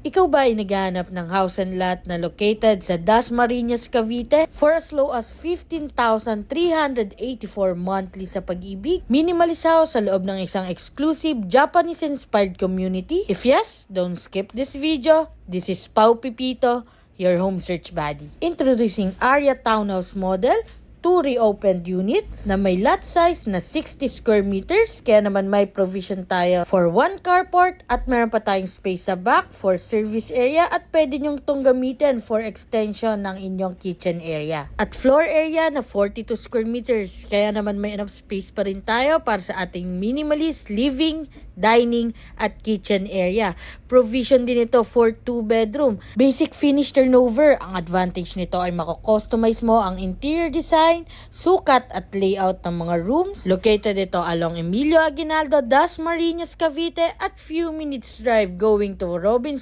Ikaw ba ay naghahanap ng house and lot na located sa Dasmariñas, Cavite for as low as 15,384 monthly sa pag-ibig? Minimalist house sa loob ng isang exclusive Japanese-inspired community? If yes, don't skip this video. This is Pau Pipito, your home search buddy. Introducing Aria Townhouse Model, 2 reopened units na may lot size na 60 square meters, kaya naman may provision tayo for 1 carport at meron pa tayong space sa back for service area at pwede nyong itong gamitin for extension ng inyong kitchen area. At floor area na 42 square meters, kaya naman may enough space pa rin tayo para sa ating minimalist living, dining at kitchen area. Provision din ito for 2 bedroom. Basic finish turnover. Ang advantage nito ay mako-customize mo ang interior design, sukat at layout ng mga rooms. Located ito along Emilio Aguinaldo, Dasmariñas, Cavite at few minutes drive going to Robinson